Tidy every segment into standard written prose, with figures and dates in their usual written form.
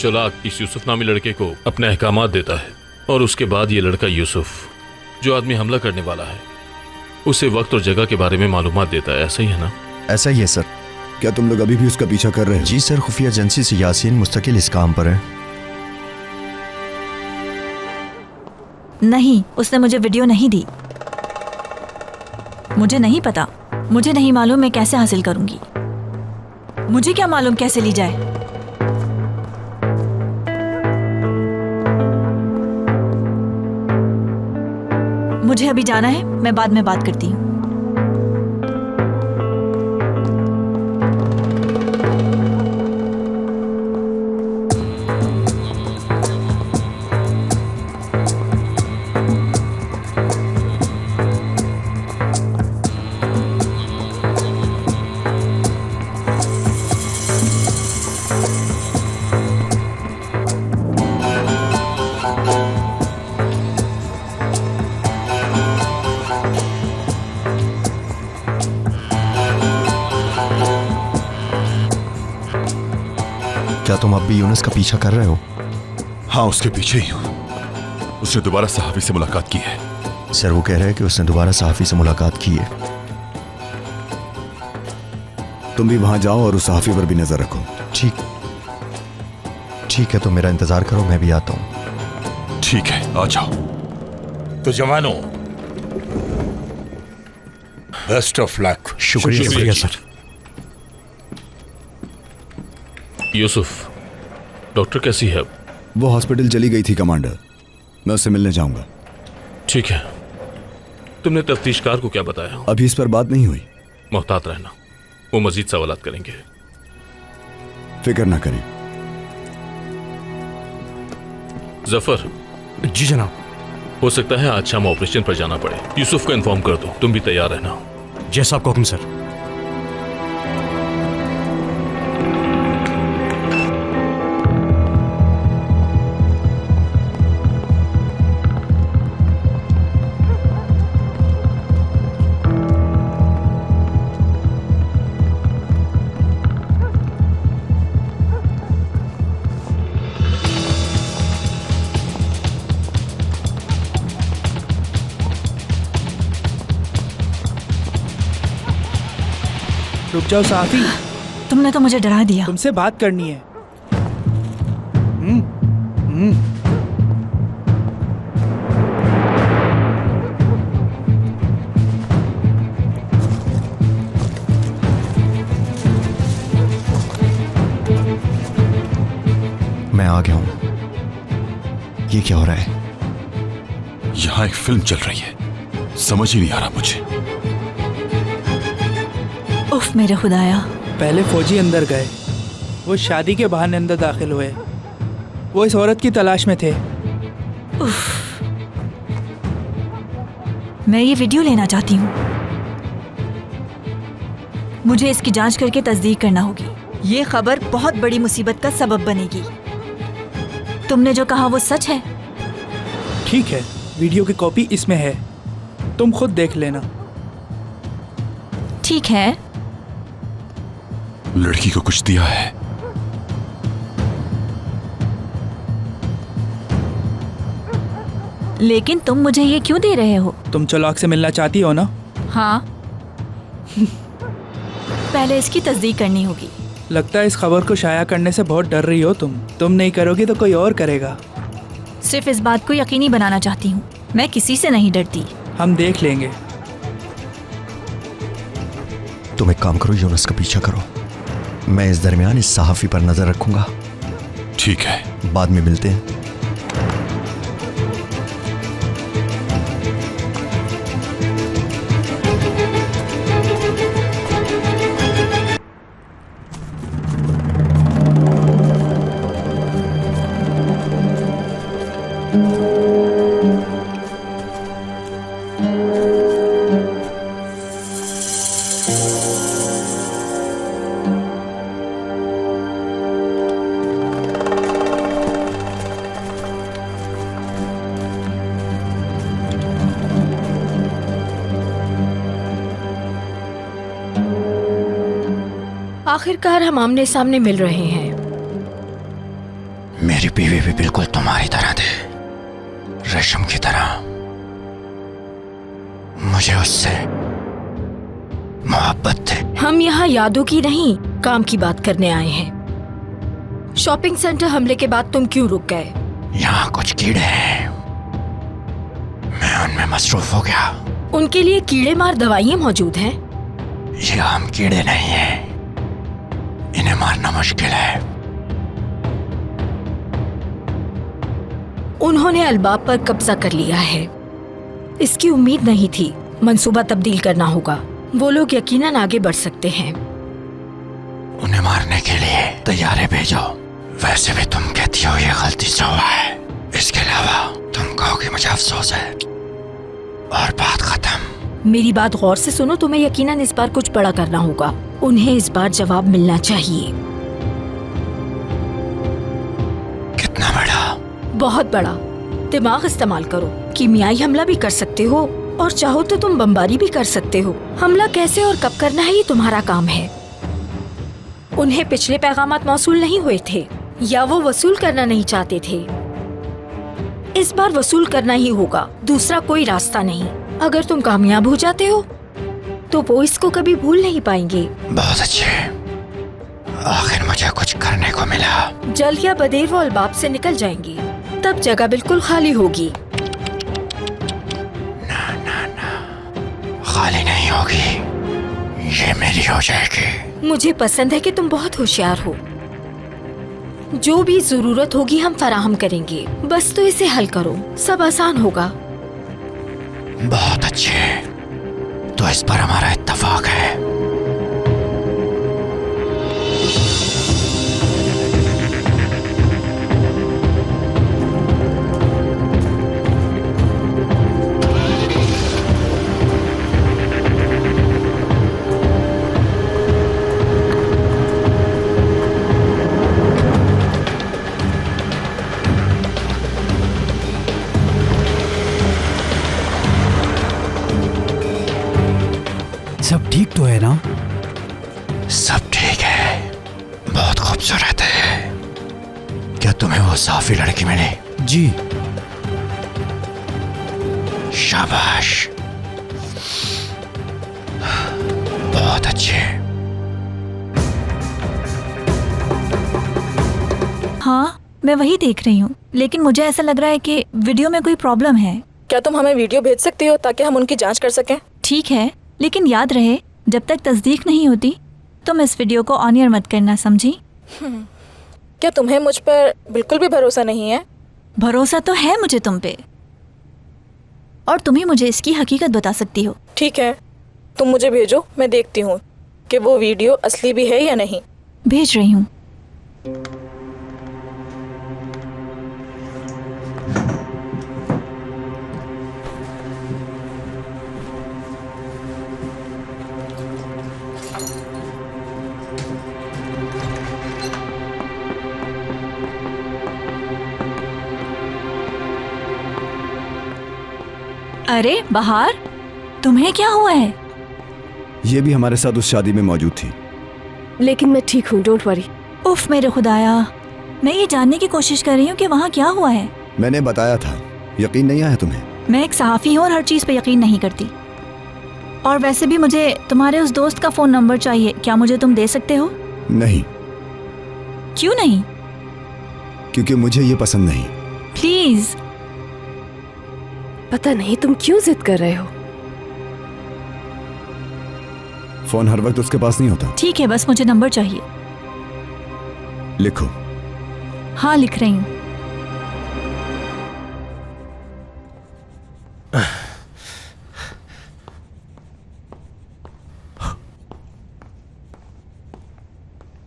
चलाक इस यूसुफ नामी लड़के को अपने अहकामात देता है और उसके बाद ये लड़का यूसुफ, जो आदमी हमला करने वाला है, उसे वक्त और जगह के बारे में मालूमात देता है। ऐसा ही है ना? ऐसा ही है सर। क्या तुम लोग अभी भी उसका पीछा कर रहे हो? जी सर, खुफिया एजेंसी से यासीन मुस्तकिल इस काम पर है। नहीं, उसने मुझे वीडियो नहीं दी। मुझे नहीं पता, मुझे नहीं मालूम मैं कैसे हासिल करूंगी। मुझे क्या मालूम कैसे ली जाए। मुझे अभी जाना है, मैं बाद में बात करती हूँ। क्या तुम अब भी यूनुस का पीछा कर रहे हो? हाँ, उसके पीछे ही हूँ। उसने दोबारा सहाफी से मुलाकात की है। सर, वो कह रहे हैं कि उसने दोबारा सहाफी से मुलाकात की है। तुम भी वहां जाओ और उस सहाफी पर भी नजर रखो। ठीक है, तो मेरा इंतजार करो, मैं भी आता हूँ। ठीक है, आ जाओ। तो जवानों, बेस्ट ऑफ लक। शुक्रिया सर। यूसुफ, डॉक्टर कैसी है? वो हॉस्पिटल चली गई थी कमांडर, मैं उससे मिलने जाऊंगा। ठीक है। तुमने तफ्तीशकार को क्या बताया? अभी इस पर बात नहीं हुई। मोहतात रहना, वो मजीद सवालात करेंगे। फिक्र ना करें। जफर। जी जनाब। हो सकता है आज शाम ऑपरेशन पर जाना पड़े। यूसुफ को इन्फॉर्म कर दो, तुम भी तैयार रहना। जैसा आपका हुक्म सर। रुक जाओ साफी, तुमने तो मुझे डरा दिया। तुमसे बात करनी है। मैं आ गया हूँ। ये क्या हो रहा है? यहाँ एक फिल्म चल रही है, समझ ही नहीं आ रहा मुझे। उफ मेरे खुदाया। पहले फौजी अंदर गए, वो शादी के बहाने अंदर दाखिल हुए। वो इस औरत की तलाश में थे। उफ। मैं ये वीडियो लेना चाहती हूँ। मुझे इसकी जांच करके तस्दीक करना होगी। ये खबर बहुत बड़ी मुसीबत का सबब बनेगी। तुमने जो कहा वो सच है? ठीक है, वीडियो की कॉपी इसमें है, तुम खुद देख लेना। ठीक है। लड़की को कुछ दिया है। लेकिन तुम मुझे ये क्यों दे रहे हो? तुम चलाक से मिलना चाहती हो ना? हाँ। पहले इसकी तस्दीक करनी होगी। लगता है इस खबर को शाया करने से बहुत डर रही हो तुम नहीं करोगी तो कोई और करेगा। सिर्फ इस बात को यकीनी बनाना चाहती हूँ, मैं किसी से नहीं डरती। हम देख लेंगे। तुम एक काम करो, यूनुस का पीछा करो, मैं इस दरमियान इस सहाफी पर नजर रखूंगा। ठीक है, बाद में मिलते हैं। आखिरकार हम आमने सामने मिल रहे हैं। मेरी बीवी भी बिल्कुल तुम्हारी तरह थी, रेशम की तरह। मुझे उससे मोहब्बत थी। हम यहाँ यादों की नहीं, काम की बात करने आए हैं। शॉपिंग सेंटर हमले के बाद तुम क्यों रुक गए? यहाँ कुछ कीड़े हैं, मैं उनमें मसरूफ हो गया। उनके लिए कीड़े मार दवाइयाँ मौजूद हैं। ये आम कीड़े नहीं हैं, इन्हें मारना मुश्किल है। उन्होंने अलबाब पर कब्जा कर लिया है। इसकी उम्मीद नहीं थी। मंसूबा तब्दील करना होगा। वो लोग यकीनन आगे बढ़ सकते हैं। उन्हें मारने के लिए तैयारे भेजो। वैसे भी तुम कहती हो ये गलती से हुआ है, इसके अलावा तुम कहोगे मुझे अफसोस है, और बात खत्म। मेरी बात गौर से सुनो। तुम्हें यकीनन इस बार कुछ बड़ा करना होगा। उन्हें इस बार जवाब मिलना चाहिए। कितना बड़ा? बहुत बड़ा। दिमाग इस्तेमाल करो। कीमियाई हमला भी कर सकते हो, और चाहो तो तुम बमबारी भी कर सकते हो। हमला कैसे और कब करना है ये तुम्हारा काम है। उन्हें पिछले पैगामात मौसूल नहीं हुए थे, या वो वसूल करना नहीं चाहते थे। इस बार वसूल करना ही होगा, दूसरा कोई रास्ता नहीं। अगर तुम कामयाब हो जाते हो तो वो इसको कभी भूल नहीं पाएंगे। बहुत अच्छे, आखिर मुझे कुछ करने को मिला। जल्द या बदेर वो अलबाब से निकल जाएंगे, तब जगह बिल्कुल खाली होगी। खाली नहीं होगी, ये मेरी हो जाएगी। मुझे पसंद है कि तुम बहुत होशियार हो। जो भी जरूरत होगी हम फराहम करेंगे, बस तो इसे हल करो, सब आसान होगा। बहुत अच्छे, तो इस पर हमारा इत्तेफाक है। सब ठीक तो है ना? सब ठीक है, बहुत खूबसूरत है। क्या तुम्हें वो साफी लड़की मिली? जी। शाबाश, बहुत अच्छे। हाँ, मैं वही देख रही हूँ, लेकिन मुझे ऐसा लग रहा है कि वीडियो में कोई प्रॉब्लम है। क्या तुम हमें वीडियो भेज सकती हो ताकि हम उनकी जांच कर सकें? ठीक है, लेकिन याद रहे जब तक तस्दीक नहीं होती तुम इस वीडियो को ऑन एयर मत करना, समझी? क्या तुम्हें मुझ पर बिल्कुल भी भरोसा नहीं है? भरोसा तो है मुझे तुम पे, और तुम ही मुझे इसकी हकीकत बता सकती हो। ठीक है, तुम मुझे भेजो, मैं देखती हूँ कि वो वीडियो असली भी है या नहीं। भेज रही हूँ। अरे बहार, तुम्हें क्या हुआ है? ये भी हमारे साथ उस शादी में मौजूद थी। लेकिन मैं ठीक हूँ, डोंट वरी। उफ मेरे खुदाया, मैं ये जानने की कोशिश कर रही हूँ कि वहाँ क्या हुआ है। मैंने बताया था, यकीन नहीं आया तुम्हें? मैं एक सहाफ़ी हूँ और हर चीज़ पे यकीन नहीं करती। और वैसे भी मुझे तुम्हारे उस दोस्त का फ़ोन नंबर चाहिए, क्या मुझे तुम दे सकते हो? नहीं। क्यों नहीं? क्योंकि मुझे ये पसंद नहीं। प्लीज़। पता नहीं तुम क्यों जिद कर रहे हो। फोन हर वक्त उसके पास नहीं होता। ठीक है, बस मुझे नंबर चाहिए। लिखो। हाँ, लिख रही हूँ।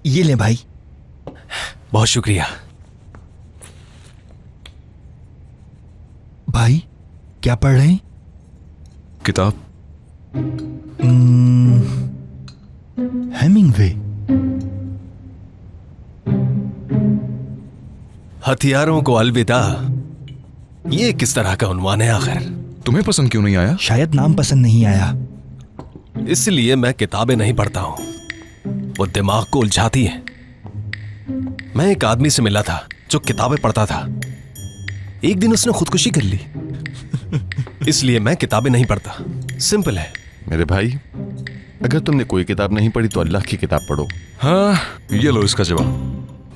ये ले भाई। बहुत शुक्रिया भाई। क्या पढ़ रहे हैं? किताब। हेमिंगवे। हथियारों को अलविदा, ये किस तरह का उन्वान है आखिर? तुम्हें पसंद क्यों नहीं आया? शायद नाम पसंद नहीं आया। इसलिए मैं किताबें नहीं पढ़ता हूं, वो दिमाग को उलझाती है। मैं एक आदमी से मिला था जो किताबें पढ़ता था। एक दिन उसने खुदकुशी कर ली। इसलिए मैं किताबें नहीं पढ़ता। सिंपल है। मेरे भाई, अगर तुमने कोई किताब नहीं पढ़ी तो अल्लाह की किताब पढ़ो। हाँ, ये लो इसका जवाब।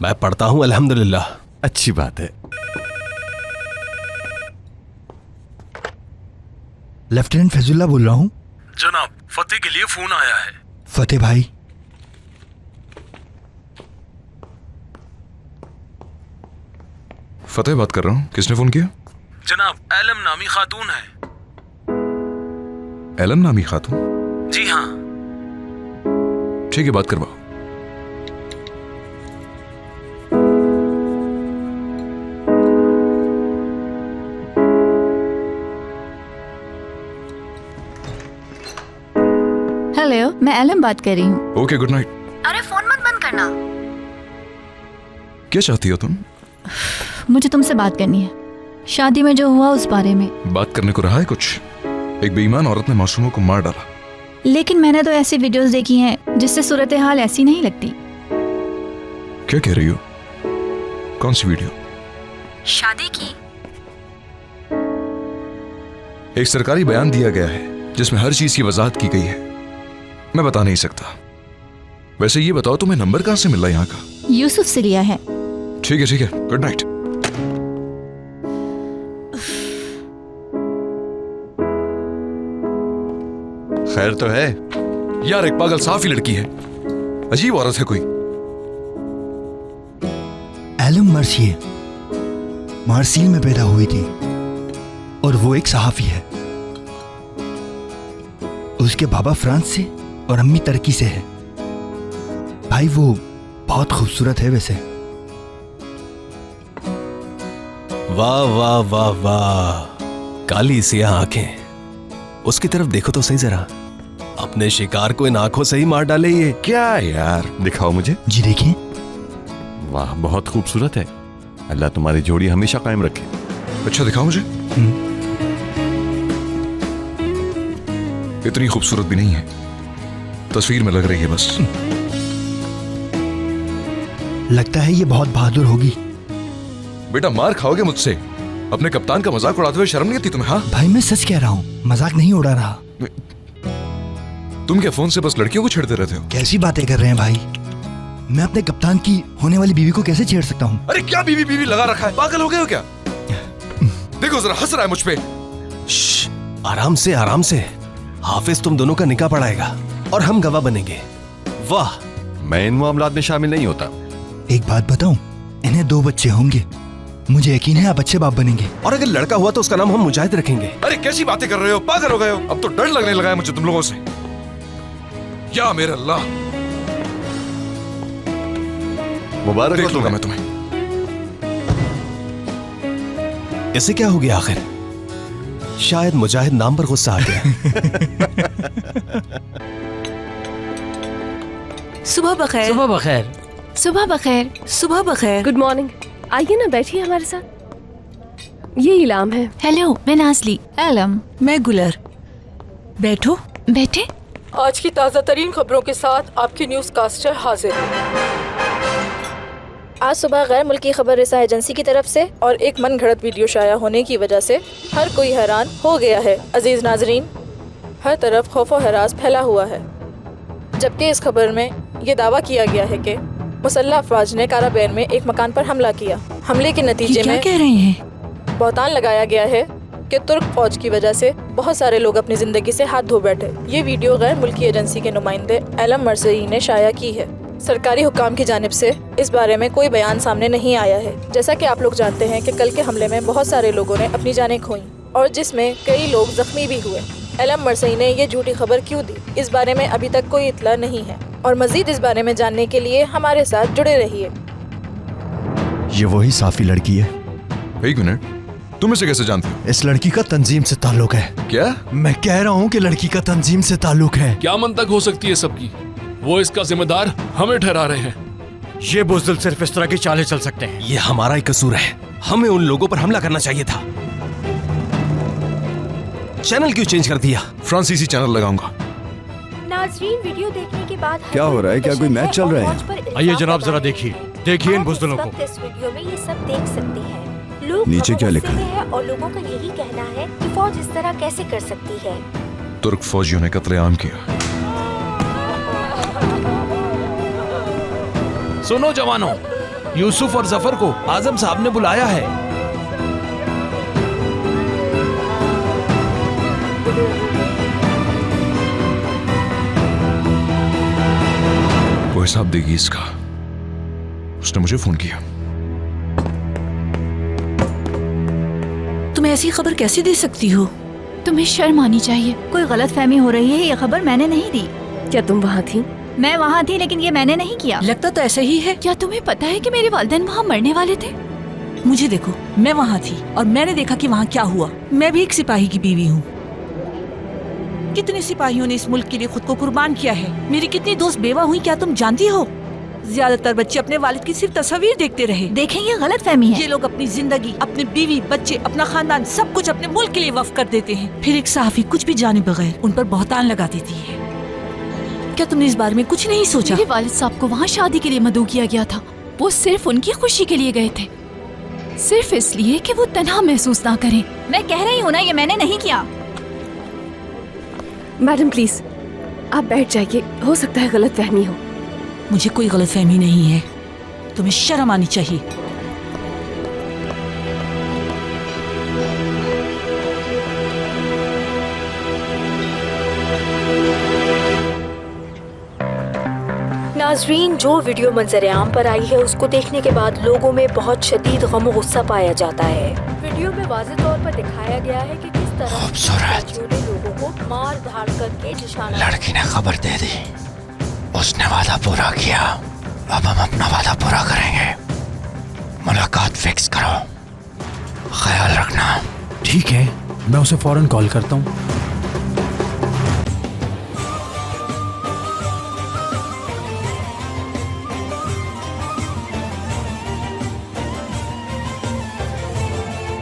मैं पढ़ता हूं अल्हम्दुलिल्लाह। अच्छी बात है। लेफ्टिनेंट फैजुल्ला बोल रहा हूँ। जनाब, फतेह के लिए फोन आया है। फतेह भाई, फतेह बात कर रहा हूँ। किसने फोन किया? जनाब, एलम नामी खातून है। एलम नामी खातून? जी हाँ। ठीक है, बात करवाओ। हेलो, मैं एलम बात कर रही हूँ। Okay, good night. अरे फोन मत बंद करना। क्या चाहती हो तुम? मुझे तुमसे बात करनी है, शादी में जो हुआ उस बारे में। बात करने को रहा है कुछ? एक बेईमान औरत ने मासूमों को मार डाला। लेकिन मैंने तो ऐसी वीडियोस देखी हैं जिससे सूरत हाल ऐसी नहीं लगती। क्या कह रही हो? कौन सी वीडियो? शादी की। एक सरकारी बयान दिया गया है जिसमें हर चीज की वजाहत की गई है। मैं बता नहीं सकता। वैसे ये बताओ, तुम्हें नंबर कहां से मिला यहाँ का? यूसुफ से लिया है। ठीक है, गुड नाइट। खैर तो है? यार, एक पागल साफ ही लड़की है। अजीब औरत है कोई। एलम मर्सिए मार्सील में पैदा हुई थी और वो एक सहाफी है। उसके बाबा फ्रांस से और अम्मी तुर्की से है। भाई, वो बहुत खूबसूरत है वैसे। वाह वाह वाह वाह, काली सियाह आंखें। उसकी तरफ देखो तो सही जरा। अपने शिकार को इन आंखों से ही मार डाले ये। क्या यार, दिखाओ मुझे। जी देखिए। वाह, बहुत खूबसूरत है। अल्लाह तुम्हारी जोड़ी हमेशा कायम रखे। अच्छा, दिखाओ मुझे। इतनी खूबसूरत भी नहीं है, तस्वीर में लग रही है बस। लगता है ये बहुत बहादुर होगी। बेटा, मार खाओगे मुझसे। अपने कप्तान का मजाक उड़ाते हुए शर्म नहीं आती तुम्हें? हाँ भाई, मैं सच कह रहा हूँ, मजाक नहीं उड़ा रहा। तुम क्या फोन से बस लड़कियों को छेड़ते रहते हो? कैसी बातें कर रहे हैं भाई? मैं अपने कप्तान की होने वाली बीवी को कैसे छेड़ सकता हूँ? अरे क्या बीवी लगा रखा है? पागल हो गए हो क्या? देखो जरा, हंस रहा है मुझ पे। आराम से आराम से। हाफिज तुम दोनों का निकाह पढ़ाएगा और हम गवाह बनेंगे। वाह। मैं इन मामलात में शामिल नहीं होता। एक बात बताऊं, इन्हें 2 बच्चे होंगे। मुझे यकीन है आप अच्छे बाप बनेंगे। और अगर लड़का हुआ तो उसका नाम हम मुजाहिद रखेंगे। अरे कैसी बातें कर रहे हो? पागल हो गए हो? अब तो डर लगने लगा है मुझे तुम लोगों से। या मेरे अल्लाह, मुबारक देख हो लूंगा तुम्हें। मैं तुम्हें। इसे क्या हो गया आखिर? शायद मुजाहिद नाम पर गुस्सा आ गया। सुबह बखैर। सुबह बखैर। सुबह बखैर। सुबह बखैर। Good morning. आइए ना, बैठिए हमारे साथ। ये इलाम है। हेलो, मैं नाजली। एलम। मैं गुलर। बैठो। बैठे। आज की ताज़ा तरीन खबरों के साथ आपकी न्यूज़ कास्टर हाजिर। आज सुबह गैर मुल्की खबर रिसा एजेंसी की तरफ से और एक मन घड़त वीडियो शाया होने की वजह से हर कोई हैरान हो गया है। अजीज नाजरीन, हर तरफ खौफ और हरास फैला हुआ है, जबकि इस खबर में ये दावा किया गया है कि मुसल्लह अफवाज ने काराबैन में एक मकान पर हमला किया। हमले के नतीजे में कह रहे हैं? बहतान लगाया गया है कि तुर्क फौज की वजह से बहुत सारे लोग अपनी जिंदगी से हाथ धो बैठे। ये वीडियो गैर मुल्की एजेंसी के नुमाइंदे एलम मर्सई ने शाया की है। सरकारी हुक्काम की जानिब से इस बारे में कोई बयान सामने नहीं आया है। जैसा कि आप लोग जानते हैं कि कल के हमले में बहुत सारे लोगों ने अपनी जानें खोई और जिसमें कई लोग जख्मी भी हुए। एलम मर्सई ने ये झूठी खबर क्यों दी, इस बारे में अभी तक कोई इत्तला नहीं है और मजीद इस बारे में जानने के लिए हमारे साथ जुड़े रहिए। ये वही साफी लड़की है। एक मिनट, तुम इसे कैसे जानते हो? इस लड़की का तंजीम से ताल्लुक है। क्या? मैं कह रहा हूँ कि लड़की का तंजीम से ताल्लुक है। क्या मंतक हो सकती है सबकी? वो इसका जिम्मेदार हमें ठहरा रहे हैं। ये बुज़दिल सिर्फ इस तरह की चालें चल सकते हैं। ये हमारा ही कसूर है। हमें उन लोगों पर हमला करना चाहिए था। चैनल क्यों चेंज कर दिया? फ्रांसीसी चैनल लगाऊंगा। नाजरीन, वीडियो देखने के बाद क्या हो रहा है? क्या कोई मैच चल रहा है? आइए जनाब, जरा देखिए। देखिए इन बुज़दिलों को। इस वीडियो में ये सब देख सकते हैं। लोग नीचे क्या खबर लिखा गुस्से है? में है और लोगों का यही कहना है कि फौज इस तरह कैसे कर सकती है। तुर्क फौजियों ने कत्लेआम किया। सुनो जवानों, यूसुफ और जफर को आजम साहब ने बुलाया है। वो हिसाब देगी इसका। उसने मुझे फोन किया। तुम ऐसी खबर कैसे दे सकती हो? तुम्हें शर्म आनी चाहिए। कोई गलत फहमी हो रही है, ये खबर मैंने नहीं दी। क्या तुम वहाँ थी? मैं वहाँ थी, लेकिन ये मैंने नहीं किया। लगता तो ऐसा ही है। क्या तुम्हें पता है कि मेरे वालिदैन वहाँ मरने वाले थे? मुझे देखो, मैं वहाँ थी और मैंने देखा कि वहाँ क्या हुआ। मैं भी एक सिपाही की बीवी हूँ। कितने सिपाहियों ने इस मुल्क के लिए खुद को कुर्बान किया है। मेरी कितनी दोस्त बेवा हुई, क्या तुम जानती हो? ज्यादातर बच्चे अपने वालिद की सिर्फ तस्वीर देखते रहे। देखें, ये गलत फहमी है। ये लोग अपनी जिंदगी, अपने बीवी, बच्चे, अपना खानदान, सब कुछ अपने मुल्क के लिए वक्फ कर देते हैं। फिर एक सहाफी कुछ भी जाने बगैर उन पर बहतान लगा देती है। क्या तुमने इस बारे में कुछ नहीं सोचा? मेरे वालिद साहब को वहाँ शादी के लिए मदऊ किया गया था। वो सिर्फ उनकी खुशी के लिए गए थे, सिर्फ इसलिए कि वो तन्हा महसूस ना करें। मैं कह रही हूँ ना, ये मैंने नहीं किया। मैडम प्लीज आप बैठ जाइए, हो सकता है गलत फहमी हो। मुझे कोई गलत फहमी नहीं है। तुम्हें शर्म आनी चाहिए। नाजरीन, जो वीडियो मंजर-ए-आम पर आई है उसको देखने के बाद लोगों में बहुत शदीद गम और गुस्सा पाया जाता है। वीडियो में वाज़ेह तौर पर दिखाया गया है कि किस तरह फौजियों ने लोगों को मार धाड़ करके निशाना। लड़की ने खबर दे दी, उसने वादा पूरा किया। अब हम अपना वादा पूरा करेंगे। मुलाकात फिक्स करो, ख्याल रखना। ठीक है, मैं उसे फौरन कॉल करता हूँ।